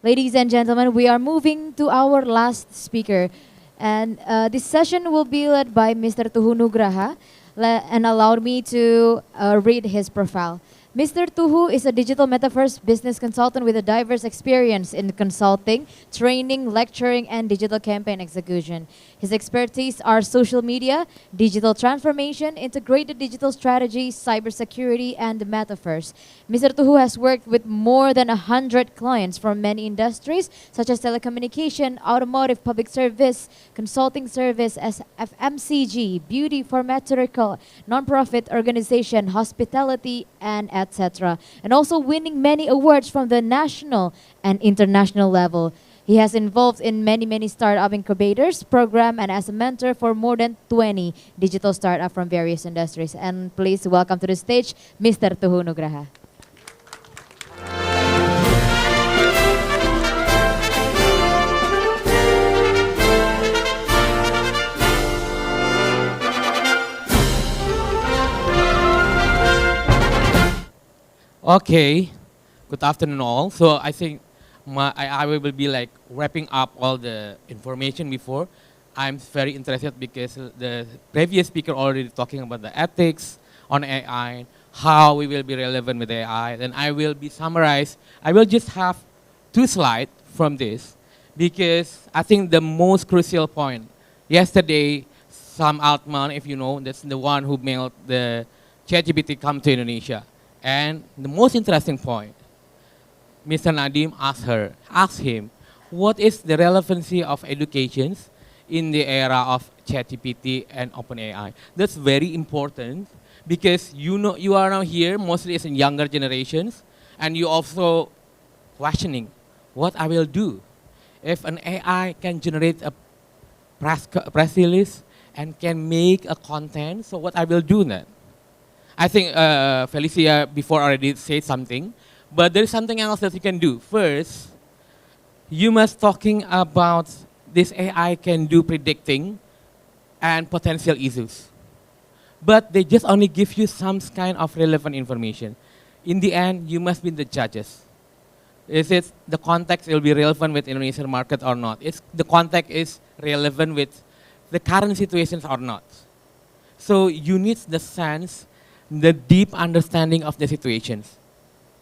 Ladies and gentlemen, we are moving to our last speaker. And this session will be led by Mr. Tuhu Nugraha. And allow me to read his profile. Mr. Tuhu is a digital metaverse business consultant with a diverse experience in consulting, training, lecturing, and digital campaign execution. His expertise are social media, digital transformation, integrated digital strategy, cybersecurity, and the metaverse. Mr. Tuhu has worked with more than 100 clients from many industries such as telecommunication, automotive, public service, consulting service, as FMCG, beauty, pharmaceutical, non-profit organization, hospitality, and etc. And also winning many awards from the national and international level. He has involved in many startup incubators program and as a mentor for more than 20 digital startups from various industries. And please welcome to the stage, Mr. Tuhu Nugraha. Okay, good afternoon all. So I think I will be like wrapping up all the information before. I'm very interested because the previous speaker already talking about the ethics on AI, how we will be relevant with AI. Then I will be summarized. I will just have 2 slides from this because I think the most crucial point. Yesterday, Sam Altman, if you know, that's the one who made the ChatGPT come to Indonesia. And the most interesting point, Mr. Nadim asked him, what is the relevancy of education in the era of ChatGPT and OpenAI? That's very important because you are now here, mostly as in younger generations, and you also questioning what I will do if an AI can generate a press release and can make a content. So what I will do then? I think Felicia before already said something, but there is something else that you can do. First, you must talking about this AI can do predicting and potential issues. But they just only give you some kind of relevant information. In the end, you must be the judges. Is it the context will be relevant with Indonesian market or not? Is the context is relevant with the current situations or not? So you need the sense, the deep understanding of the situations.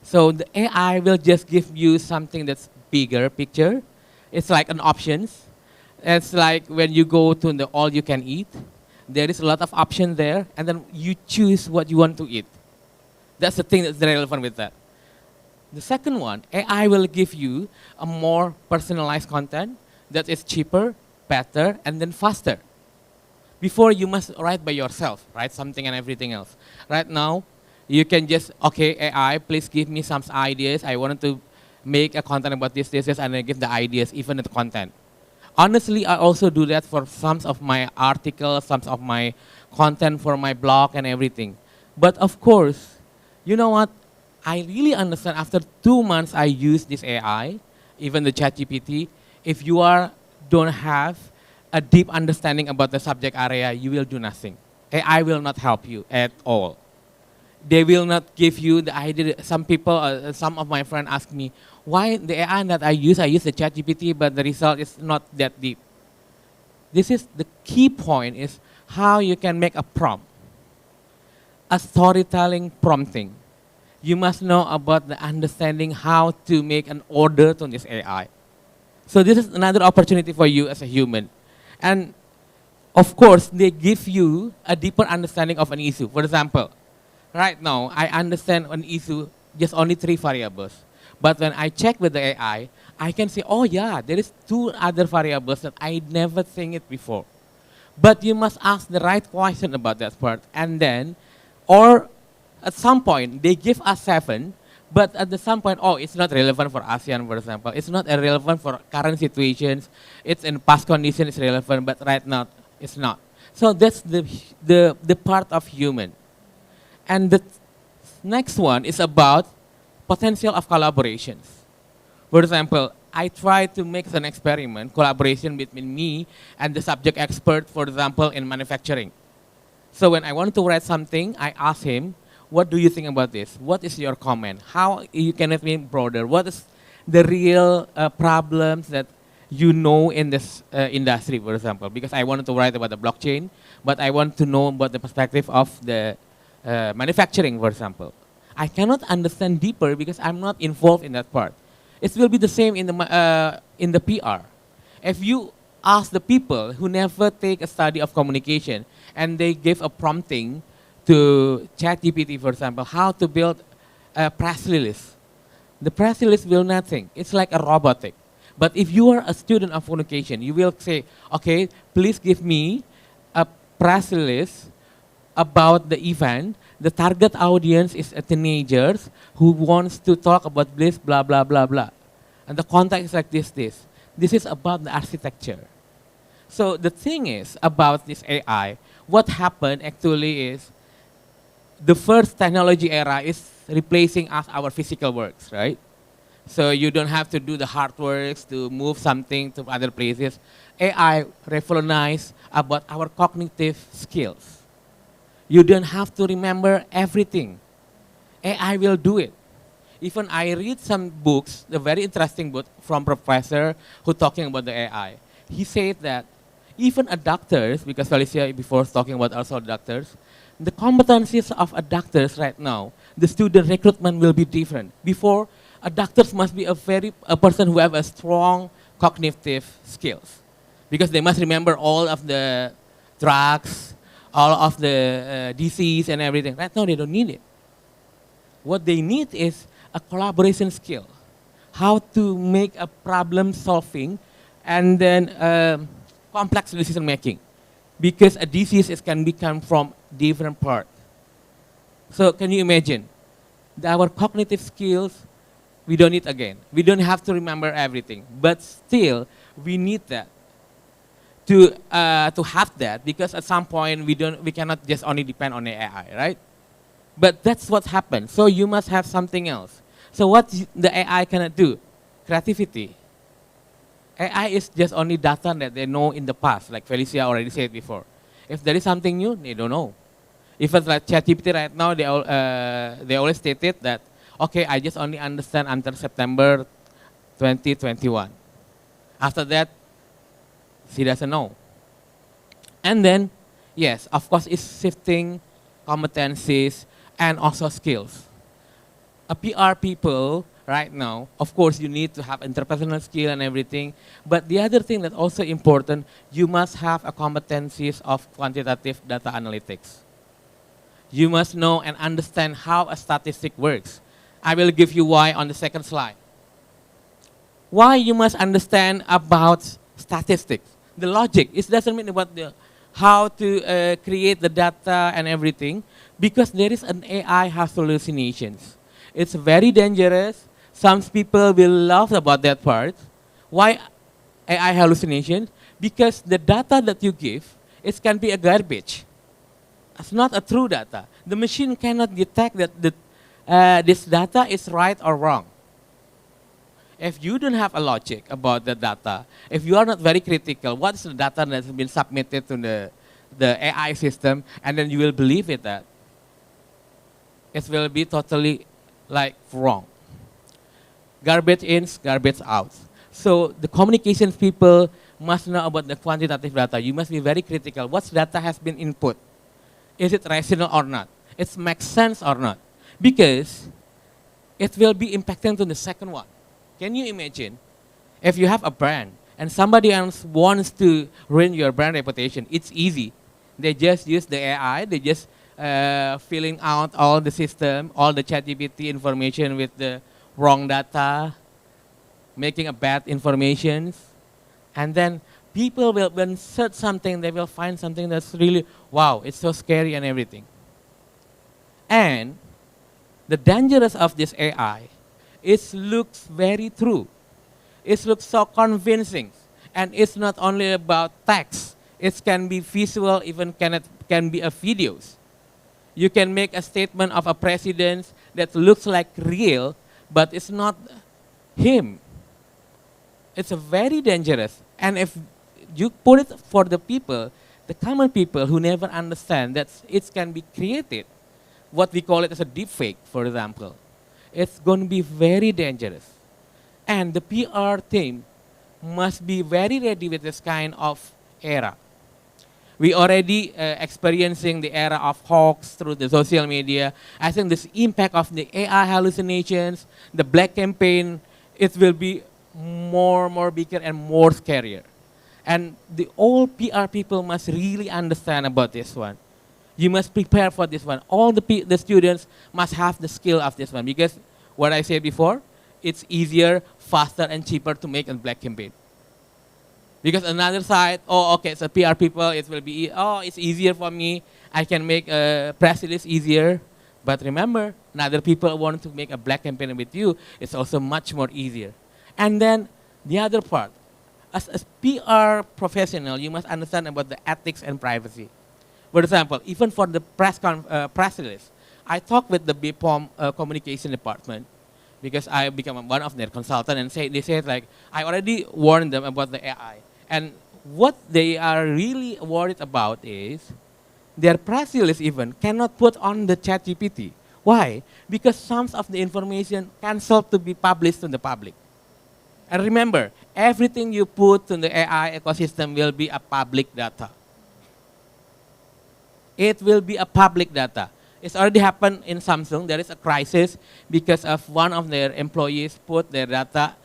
So the AI will just give you something that's bigger picture. It's like an options. It's like when you go to the all you can eat, there is a lot of options there, and then you choose what you want to eat. That's the thing that's relevant with that. The second one, AI will give you a more personalized content that is cheaper, better, and then faster. Before you must write by yourself, write something and everything else. Right now, you can just, okay, AI, please give me some ideas. I wanted to make a content about this, and then give the ideas, even the content. Honestly, I also do that for some of my articles, some of my content for my blog and everything. But of course, you know what? I really understand after 2 months I use this AI, even the ChatGPT, if you don't have a deep understanding about the subject area, you will do nothing. AI will not help you at all. They will not give you the idea. Some people, some of my friends ask me, why the AI that I use the ChatGPT, but the result is not that deep. This is the key point is how you can make a prompt. A storytelling prompting. You must know about the understanding how to make an order to this AI. So this is another opportunity for you as a human. And of course, they give you a deeper understanding of an issue. For example, right now, I understand an issue just only 3 variables. But when I check with the AI, I can say, oh yeah, there is 2 other variables that I never think it before. But you must ask the right question about that part. And then, or at some point, they give us 7, but at some point, oh, it's not relevant for ASEAN, for example. It's not relevant for current situations. It's in past conditions, it's relevant, but right now, it's not. So that's the part of human. And the next one is about potential of collaborations. For example, I try to make an experiment, collaboration between me and the subject expert, for example, in manufacturing. So when I want to write something, I ask him, what do you think about this? What is your comment? How you can make it broader? What is the real problems that you know in this industry, for example. Because I wanted to write about the blockchain, but I want to know about the perspective of the manufacturing, for example. I cannot understand deeper because I'm not involved in that part. It will be the same in the PR. If you ask the people who never take a study of communication and they give a prompting to ChatGPT, for example, how to build a press release, the press release will nothing. It's like a robotic. But if you are a student of communication, you will say, okay, please give me a press release about the event. The target audience is a teenagers who wants to talk about this, blah, blah, blah, blah. And the context is like this. This is about the architecture. So the thing is about this AI, what happened actually is the first technology era is replacing us our physical works, right? So you don't have to do the hard works to move something to other places. AI revolutionized about our cognitive skills. You don't have to remember everything. AI will do it. Even I read some books, a very interesting book from professor who talking about the AI. He said that even a doctors, because Felicia before was talking about also doctors, the competencies of a doctors right now, the student recruitment will be different. Before, a doctors must be a person who have a strong cognitive skills, because they must remember all of the drugs, all of the disease and everything. Right now, they don't need it. What they need is a collaboration skill, how to make a problem solving, and then complex decision making, because a disease can become from different parts. So can you imagine? Our cognitive skills, we don't need again. We don't have to remember everything, but still we need that to have that, because at some point we cannot just only depend on AI, right? But that's what happened. So you must have something else. So what the AI cannot do? Creativity. AI is just only data that they know in the past, like Felicia already said before. If there is something new, they don't know. If it's like ChatGPT right now, they always stated that, okay, I just only understand until September 2021. After that, she doesn't know. And then, yes, of course, it's shifting competencies and also skills. A PR people right now, of course, you need to have interpersonal skill and everything. But the other thing that's also important, you must have a competencies of quantitative data analytics. You must know and understand how a statistic works. I will give you why on the second slide. Why you must understand about statistics. The logic, it doesn't mean about how to create the data and everything, because there is an AI has hallucinations. It's very dangerous. Some people will laugh about that part. Why AI hallucination? Because the data that you give, it can be a garbage. It's not a true data. The machine cannot detect that this data is right or wrong. If you don't have a logic about the data, if you are not very critical, what is the data that has been submitted to the AI system, and then you will believe it that it will be totally like wrong. Garbage in, garbage out. So the communications people must know about the quantitative data. You must be very critical. What data has been input? Is it rational or not? It makes sense or not? Because it will be impacting to the second one. Can you imagine if you have a brand and somebody else wants to ruin your brand reputation? It's easy. They just use the AI. They just filling out all the system, all the ChatGPT information with the wrong data, making a bad information, and then people will, when search something, they will find something that's really, wow, it's so scary and everything. And the dangerous of this AI, it looks very true. It looks so convincing. And it's not only about text. It can be visual, even can be a videos. You can make a statement of a president that looks like real, but it's not him. It's a very dangerous. And if you put it for the people, the common people who never understand that it can be created, what we call it as a deep fake, for example, it's going to be very dangerous. And the PR team must be very ready with this kind of era. We already experiencing the era of hoax through the social media. I think this impact of the AI hallucinations, the black campaign, it will be more bigger and more scarier. And the all PR people must really understand about this one. You must prepare for this one. All the students must have the skill of this one because what I said before, it's easier, faster, and cheaper to make a black campaign. Because another side, oh, okay, so PR people, it will be, oh, it's easier for me. I can make a press release easier. But remember, another people want to make a black campaign with you. It's also much more easier. And then the other part, as a PR professional, you must understand about the ethics and privacy. For example, even for the press release, I talked with the BPOM communication department because I become one of their consultants and they said like, I already warned them about the AI. And what they are really worried about is their press release even cannot put on the ChatGPT. Why? Because some of the information cancelled to be published to the public. And remember, everything you put in the AI ecosystem will be a public data. It will be a public data. It's already happened in Samsung. There is a crisis because of one of their employees put their data,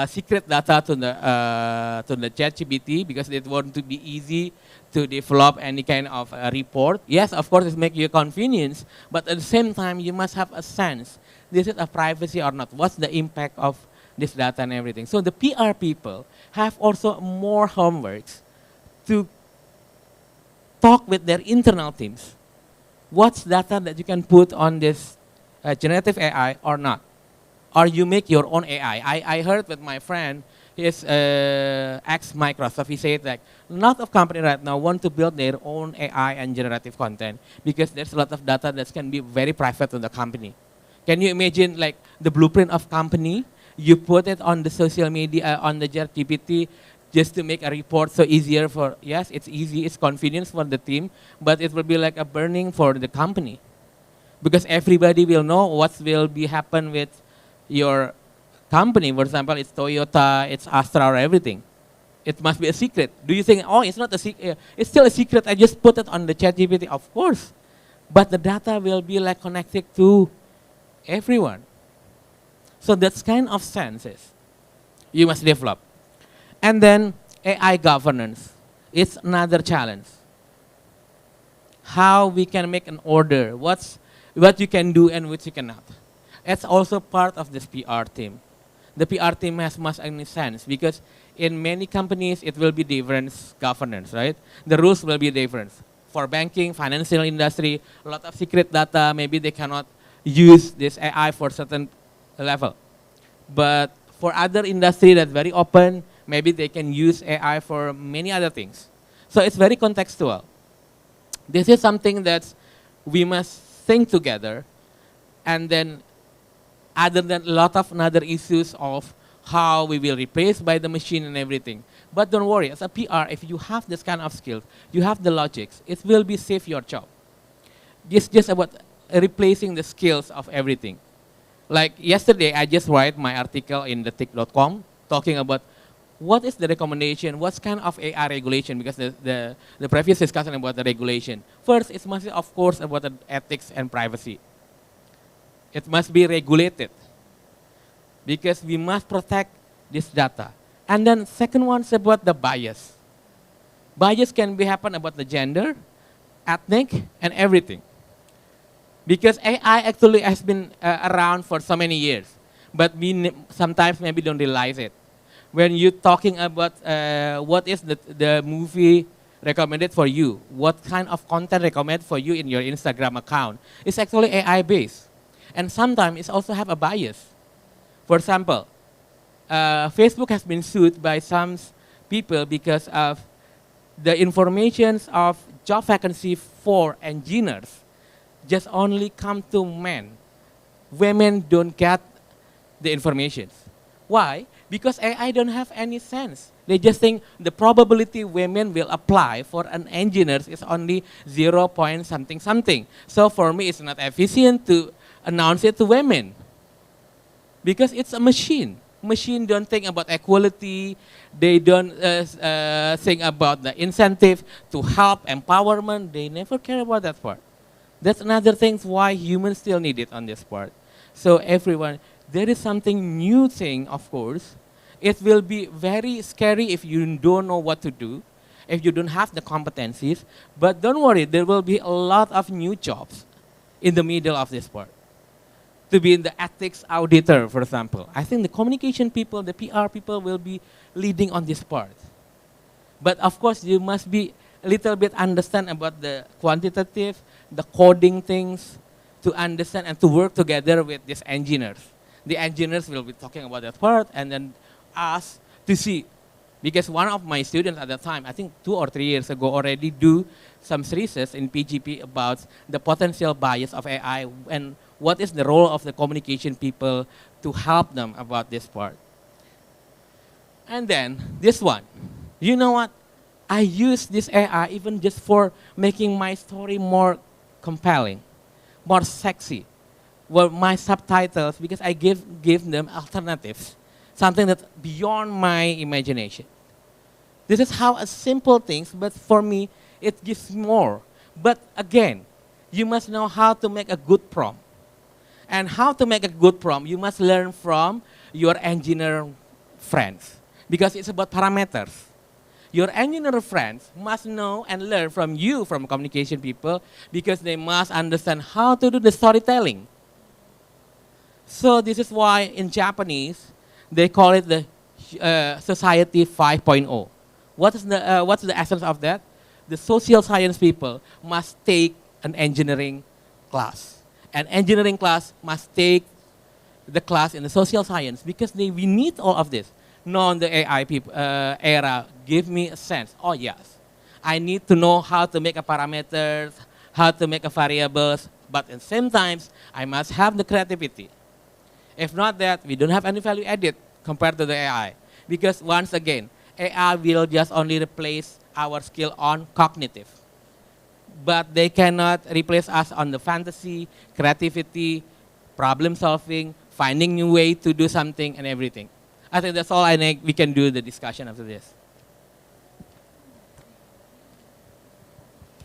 secret data to the ChatGPT because they want to be easy to develop any kind of report. Yes, of course, it makes you a convenience, but at the same time, you must have a sense. This is a privacy or not? What's the impact of this data and everything? So the PR people have also more homeworks to talk with their internal teams. What's data that you can put on this generative AI or not? Or you make your own AI. I heard with my friend, he's ex-Microsoft, he said that a lot of companies right now want to build their own AI and generative content because there's a lot of data that can be very private to the company. Can you imagine like the blueprint of company? You put it on the social media, on the ChatGPT, just to make a report so easier for, yes, it's easy, it's convenience for the team, but it will be like a burning for the company. Because everybody will know what will be happen with your company. For example, it's Toyota, it's Astra or everything. It must be a secret. Do you think, oh, it's not a secret, it's still a secret, I just put it on the ChatGPT? Of course. But the data will be like connected to everyone. So that's kind of senses you must develop. And then AI governance. It's another challenge. How we can make an order, what you can do and what you cannot. It's also part of this PR team. The PR team has much any sense because in many companies it will be different governance, right? The rules will be different. For banking, financial industry, a lot of secret data, maybe they cannot use this AI for certain level. But for other industry that's very open, maybe they can use AI for many other things. So it's very contextual. This is something that we must think together, and then other than a lot of other issues of how we will replace by the machine and everything. But don't worry, as a PR, if you have this kind of skills, you have the logics, it will be save your job. It's just about replacing the skills of everything. Like yesterday, I just write my article in the tick.com talking about what is the recommendation, what kind of AI regulation, because the previous discussion about the regulation. First, it must be, of course, about the ethics and privacy. It must be regulated because we must protect this data. And then second one is about the bias. Bias can be happen about the gender, ethnic, and everything. Because AI actually has been around for so many years, but we sometimes maybe don't realize it. When you're talking about what is the movie recommended for you, what kind of content recommended for you in your Instagram account, it's actually AI based. And sometimes it also have a bias. For example, Facebook has been sued by some people because of the information of job vacancy for engineers just only come to men. Women don't get the information. Why? Because AI don't have any sense. They just think the probability women will apply for an engineer is only 0 point something something. So for me, it's not efficient to announce it to women because it's a machine. Machine don't think about equality. They don't think about the incentive to help, empowerment. They never care about that part. That's another thing why humans still need it on this part. So everyone, there is something new thing, of course. It will be very scary if you don't know what to do, if you don't have the competencies. But don't worry, there will be a lot of new jobs in the middle of this part. To be in the ethics auditor, for example. I think the communication people, the PR people will be leading on this part. But of course, you must be a little bit understand about the quantitative, the coding things, to understand and to work together with these engineers. The engineers will be talking about that part and then us to see. Because one of my students at the time, I think 2 or 3 years ago, already do some research in PGP about the potential bias of AI and what is the role of the communication people to help them about this part. And then this one, you know what? I use this AI even just for making my story more compelling, more sexy. Well, my subtitles, because I give them alternatives, something that's beyond my imagination. This is how a simple things, but for me, it gives more. But again, you must know how to make a good prompt. And how to make a good prompt, you must learn from your engineer friends, because it's about parameters. Your engineer friends must know and learn from you, from communication people, because they must understand how to do the storytelling. So this is why in Japanese, they call it the Society 5.0. What's the essence of that? The social science people must take an engineering class. An engineering class must take the class in the social science because we need all of this. Now in the AI era, give me a sense. Oh yes, I need to know how to make a parameters, how to make a variables, but at the same time, I must have the creativity. If not that, we don't have any value added compared to the AI. Because once again, AI will just only replace our skill on cognitive. But they cannot replace us on the fantasy, creativity, problem solving, finding new way to do something and everything. I think that's all I think we can do the discussion after this.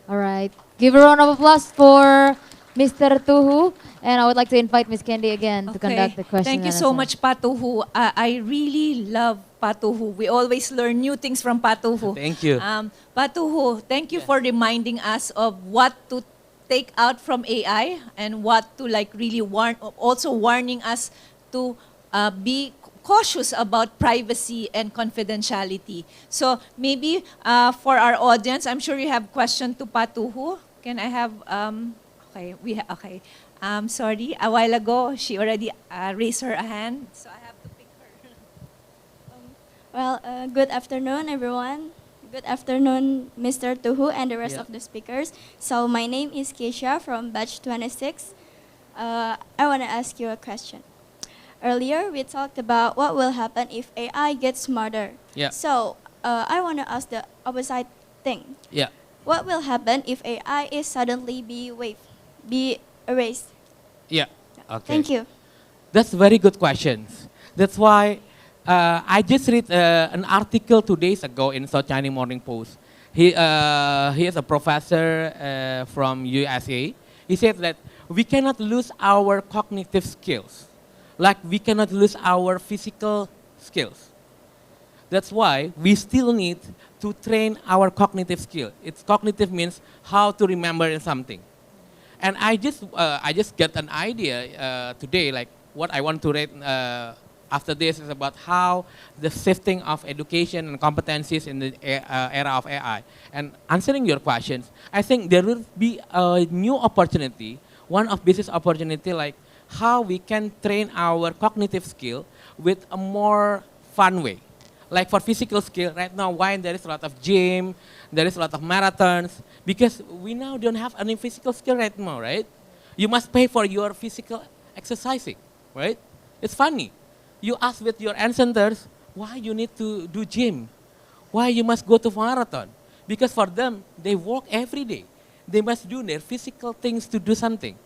All right. Give a round of applause for Mr. Tuhu. And I would like to invite Ms. Candy again to conduct the question. Thank you and so answer. much, Patuhu. I really love Patuhu. We always learn new things from Patuhu. Thank you. Patuhu, thank you for reminding us of what to take out from AI and what to like really also warning us to be cautious about privacy and confidentiality. So maybe for our audience, I'm sure you have question to Patuhu. Can I have, okay. Sorry, a while ago, she already raised her hand, so I have to pick her. Good afternoon, everyone. Good afternoon, Mr. Tuhu and the rest of the speakers. So my name is Keisha from batch 26. I want to ask you a question. Earlier, we talked about what will happen if AI gets smarter. Yeah. So I want to ask the opposite thing. Yeah. What will happen if AI is suddenly be erased? Yeah. Okay. Thank you. That's very good questions. That's why I just read an article 2 days ago in South China Morning Post. He is a professor from USA. He said that we cannot lose our cognitive skills, like we cannot lose our physical skills. That's why we still need to train our cognitive skill. It's cognitive means how to remember something. And I just get an idea today, like what I want to read after this is about how the shifting of education and competencies in the era of AI. And answering your questions, I think there will be a new opportunity, one of business opportunity, like how we can train our cognitive skill with a more fun way. Like for physical skill, right now, why there is a lot of gym, there is a lot of marathons, because we now don't have any physical skill right now, right? You must pay for your physical exercising, right? It's funny. You ask with your ancestors, why you need to do gym? Why you must go to marathon? Because for them, they work every day. They must do their physical things to do something.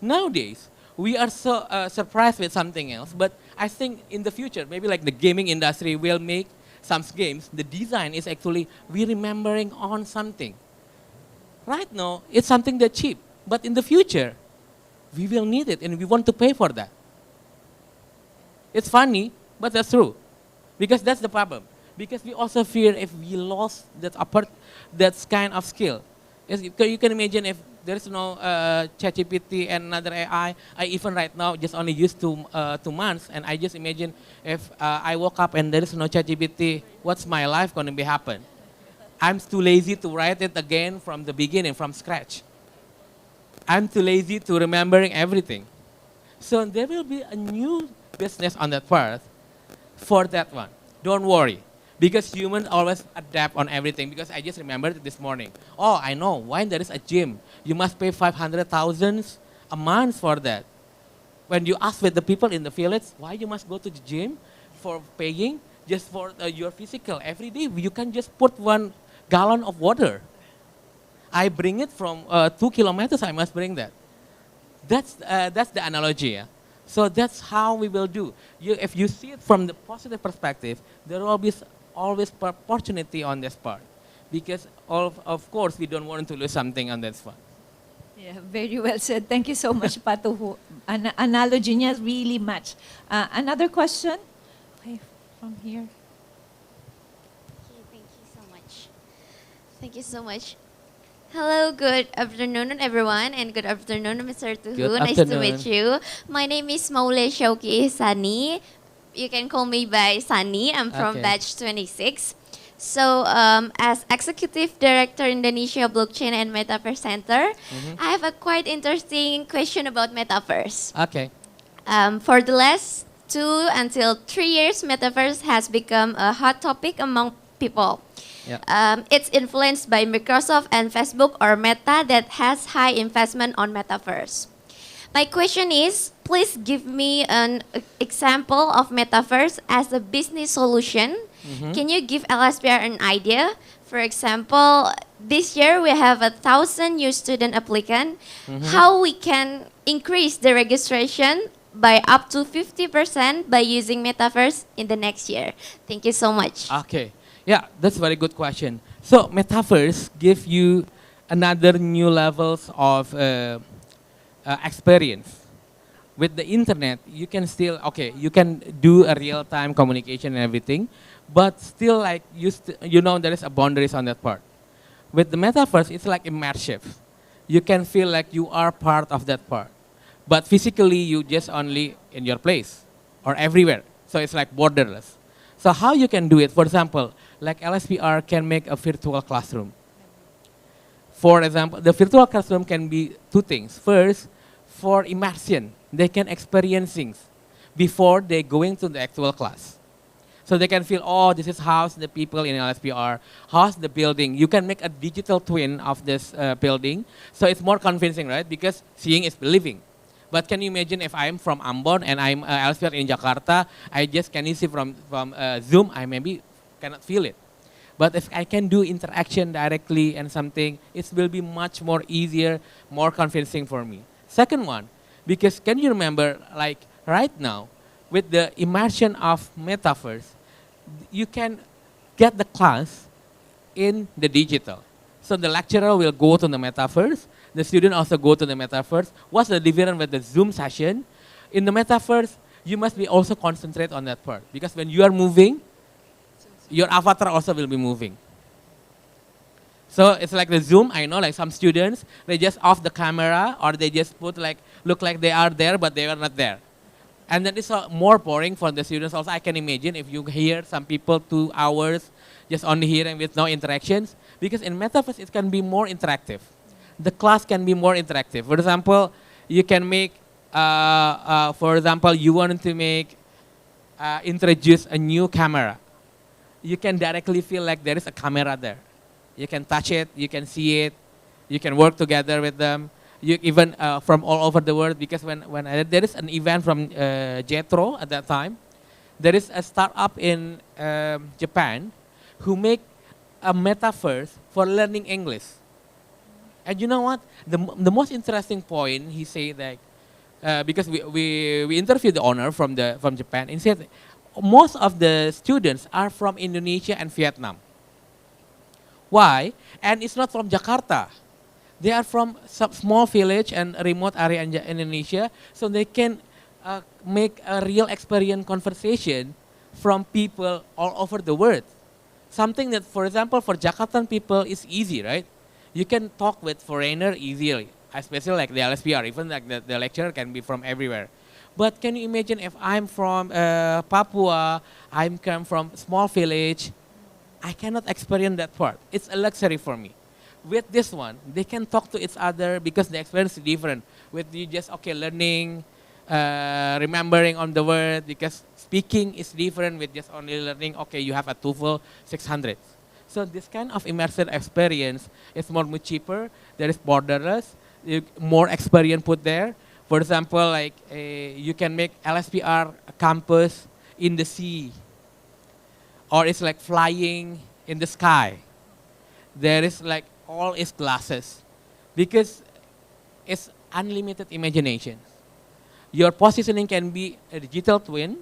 Nowadays, we are so surprised with something else, but I think in the future, maybe like the gaming industry will make some games. The design is actually we remembering on something. Right now, it's something that cheap, but in the future, we will need it and we want to pay for that. It's funny, but that's true. Because that's the problem. Because we also fear if we lost that kind of skill. Yes, you can imagine if there is no ChatGPT and another AI. I even right now just only used 2 months, and I just imagine if I woke up and there is no ChatGPT, what's my life going to be happen? I'm too lazy to write it again from the beginning, from scratch. I'm too lazy to remembering everything. So there will be a new business on that part for that one. Don't worry. Because humans always adapt on everything. Because I just remembered this morning. Oh, I know. When there is a gym, you must pay 500,000 a month for that. When you ask with the people in the village, why you must go to the gym for paying just for your physical every day? You can just put 1 gallon of water. I bring it from 2 kilometers. I must bring that. That's the analogy. Yeah? So that's how we will do. If you see it from the positive perspective, there will be always opportunity on this part. Because of course, we don't want to lose something on this one. Yeah, very well said. Thank you so much, Patuhu. Analogy niya really match. Another question? Okay, from here. Okay, thank you so much. Thank you so much. Hello, good afternoon, everyone, and good afternoon, Mr. Tuhu. Good Nice to afternoon. meet you. My name is Maule Shauki Sani. You can call me by Sani. I'm from Okay. batch 26. So, as Executive Director Indonesia Blockchain and Metaverse Center, I have a quite interesting question about Metaverse. Okay. For the last 2 until 3 years, Metaverse has become a hot topic among people. Yeah. It's influenced by Microsoft and Facebook or Meta that has high investment on Metaverse. My question is, please give me an example of Metaverse as a business solution. Can you give LSPR an idea? For example, this year we have 1,000 new student applicant. How we can increase the registration by up to 50% by using Metaverse in the next year? Thank you so much. Okay. Yeah, that's a very good question. So Metaverse give you another new levels of experience. With the internet, you can still, you can do a real-time communication and everything, but still like, there is a boundaries on that part. With the Metaverse, it's like immersive. You can feel like you are part of that part. But physically, you just only in your place or everywhere. So it's like borderless. So how you can do it, for example, like LSPR can make a virtual classroom. For example, the virtual classroom can be 2 things. First, for immersion, they can experience things before they going to the actual class. So they can feel, oh, this is how the people in LSPR, how's the building. You can make a digital twin of this building. So it's more convincing, right? Because seeing is believing. But can you imagine if I'm from Ambon and I'm LSPR in Jakarta, I just can see from Zoom, I maybe cannot feel it. But if I can do interaction directly and something, it will be much more easier, more convincing for me. Second one, because can you remember, like right now, with the immersion of Metaverse, you can get the class in the digital. So the lecturer will go to the Metaverse, the student also go to the Metaverse. What's the difference with the Zoom session? In the Metaverse, you must be also concentrate on that part, because when you are moving, your avatar also will be moving. So it's like the Zoom, I know like some students, they just off the camera or they just put like, look like they are there, but they are not there. And then it's more boring for the students also. I can imagine if you hear some people 2 hours just only hearing with no interactions, because in Metaverse it can be more interactive. The class can be more interactive. For example, you can make, for example, you want to make, introduce a new camera. You can directly feel like there is a camera there. You can touch it, you can see it, you can work together with them. You even from all over the world, because when there is an event from Jetro at that time, there is a startup in Japan who make a metaverse for learning English. And you know what? The most interesting point, he said that because we interviewed the owner from Japan, and said most of the students are from Indonesia and Vietnam. Why? And it's not from Jakarta. They are from some small village and remote area in Indonesia, so they can make a real experience conversation from people all over the world. Something that, for example, for Jakartan people is easy, right? You can talk with foreigner easily, especially like the LSPR, even like the lecturer can be from everywhere. But can you imagine if I'm from Papua, I'm come from small village, I cannot experience that part. It's a luxury for me. With this one, they can talk to each other because the experience is different. With you just, okay, learning, remembering on the word, because speaking is different with just only learning, okay, you have a TOEFL 600. So this kind of immersive experience is more cheaper, there is borderless, more experience put there. For example, like you can make LSPR campus in the sea, or it's like flying in the sky. There is like all is glasses, because it's unlimited imagination. Your positioning can be a digital twin,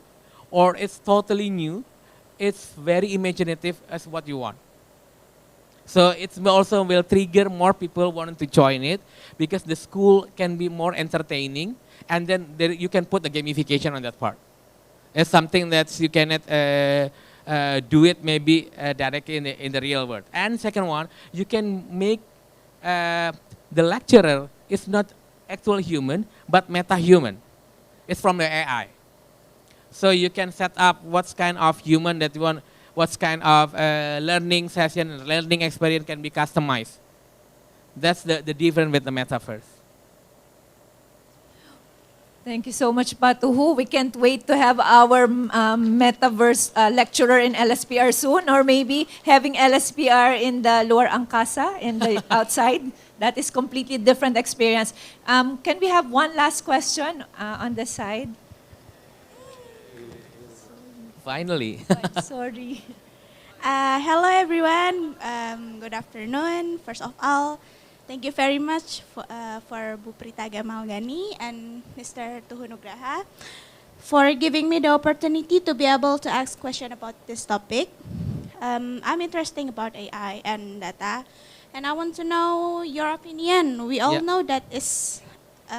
or it's totally new. It's very imaginative as what you want. So it also will trigger more people wanting to join it, because the school can be more entertaining, and then you can put the gamification on that part. It's something that you cannot do it maybe directly in the real world. And second one, you can make the lecturer is not actual human, but meta-human. It's from the AI. So you can set up what kind of human that you want, what kind of learning session, learning experience can be customized. That's the difference with the metaverse. Thank you so much, Tuhu. We can't wait to have our metaverse lecturer in LSPR soon, or maybe having LSPR in the Luar Angkasa, in the outside. That is completely different experience. Can we have one last question on the side? Finally. Sorry. Hello everyone, good afternoon. First of all, thank you very much for Bu Prita Gamalgani and Mr. Tuhu Nugraha for giving me the opportunity to be able to ask question about this topic. I'm interested about AI and data, and I want to know your opinion. We all know that is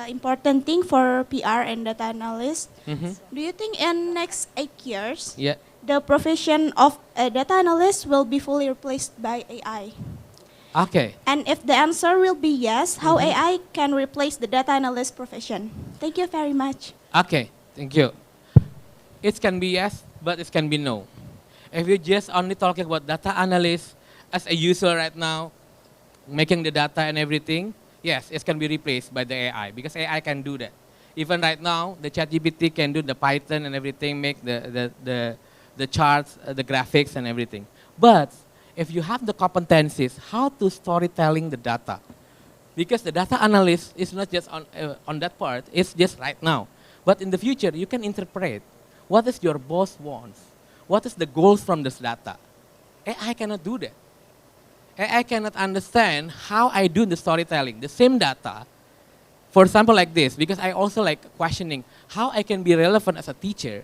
important thing for PR and data analyst. Do you think in next 8 years, the profession of a data analyst will be fully replaced by AI? Okay. And if the answer will be yes, how AI can replace the data analyst profession? Thank you very much. Okay, thank you. It can be yes, but it can be no. If you just only talking about data analyst as a user right now, making the data and everything, yes, it can be replaced by the AI, because AI can do that. Even right now, the ChatGPT can do the Python and everything, make the charts, the graphics and everything. But if you have the competencies, how to storytelling the data, because the data analyst is not just on that part, it's just right now. But in the future, you can interpret what is your boss wants, what is the goals from this data. AI cannot do that. AI cannot understand how I do the storytelling, the same data. For example, like this, because I also like questioning how I can be relevant as a teacher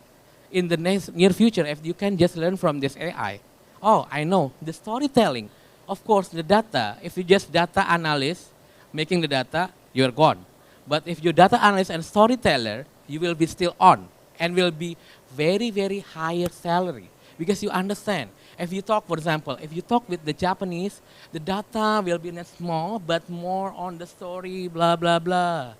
in the near future if you can just learn from this AI. Oh, I know, the storytelling. Of course, the data, if you just data analyst, making the data, you're gone. But if you're data analyst and storyteller, you will be still on and will be very, very higher salary, because you understand. If you talk, for example, if you talk with the Japanese, the data will be not small, but more on the story, blah, blah, blah.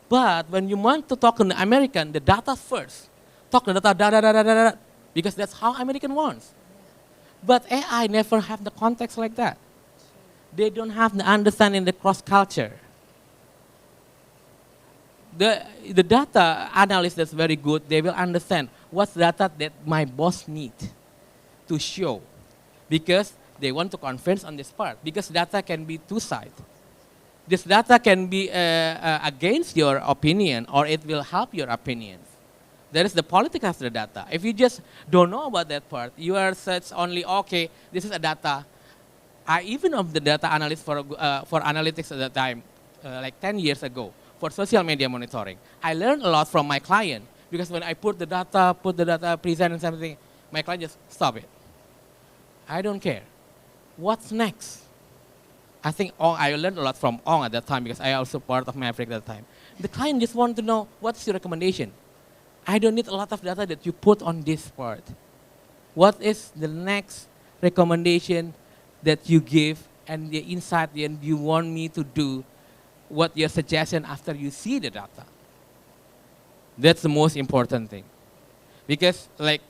But when you want to talk to the American, the data first. Talk the data, da, da, da, da, da, da, because that's how American wants. But AI never have the context like that. They don't have the understanding the cross-culture. The data analyst that's very good, they will understand what's data that my boss need to show, because they want to convince on this part, because data can be two-sided. This data can be against your opinion, or it will help your opinions. There is the politics of the data. If you just don't know about that part, you are such only, okay, this is a data. I even of the data analyst for analytics at that time, like 10 years ago. for social media monitoring. I learned a lot from my client because when I put the data, present and something, my client just stop it. I don't care. What's next? I think I learned a lot from Ong at that time because I also part of Maverick at that time. The client just wanted to know, what's your recommendation? I don't need a lot of data that you put on this part. What is the next recommendation that you give and the insight that you want me to do, what your suggestion after you see the data? That's the most important thing. Because like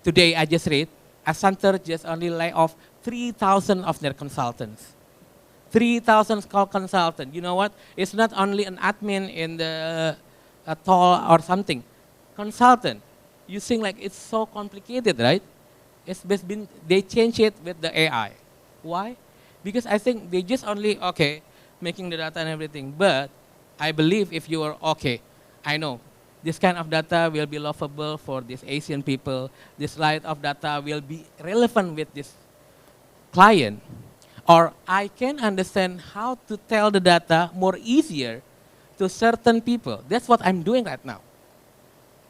today I just read, Accenture just only lay off 3,000 of their consultants. 3,000 consultants. You know what? It's not only an admin in the toll or something. Consultant. You think like it's so complicated, right? They change it with the AI. Why? Because I think they just only, okay, making the data and everything. But I believe if you are, okay, I know, this kind of data will be laughable for these Asian people. This line of data will be relevant with this client. Or I can understand how to tell the data more easier to certain people. That's what I'm doing right now.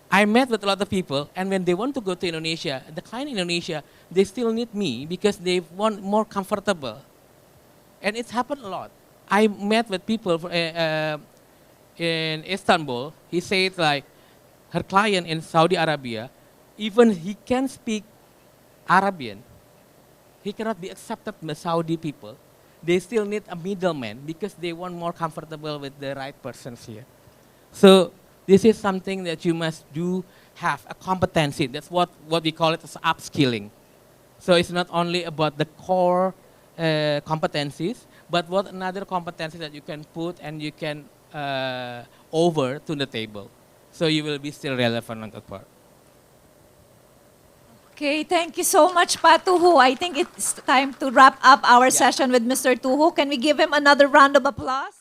I met with a lot of people, and when they want to go to Indonesia, the client in Indonesia, they still need me because they want more comfortable. And it's happened a lot. I met with people in Istanbul. He said like, her client in Saudi Arabia, even he can speak Arabian, he cannot be accepted by Saudi people. They still need a middleman because they want more comfortable with the right persons here. So this is something that you must do, have a competency. That's what we call it as upskilling. So it's not only about the core competencies, but what another competency that you can put and you can over to the table. So you will be still relevant on that part. Okay, thank you so much, Pa Tuhu. I think it's time to wrap up our session with Mr. Tuhu. Can we give him another round of applause?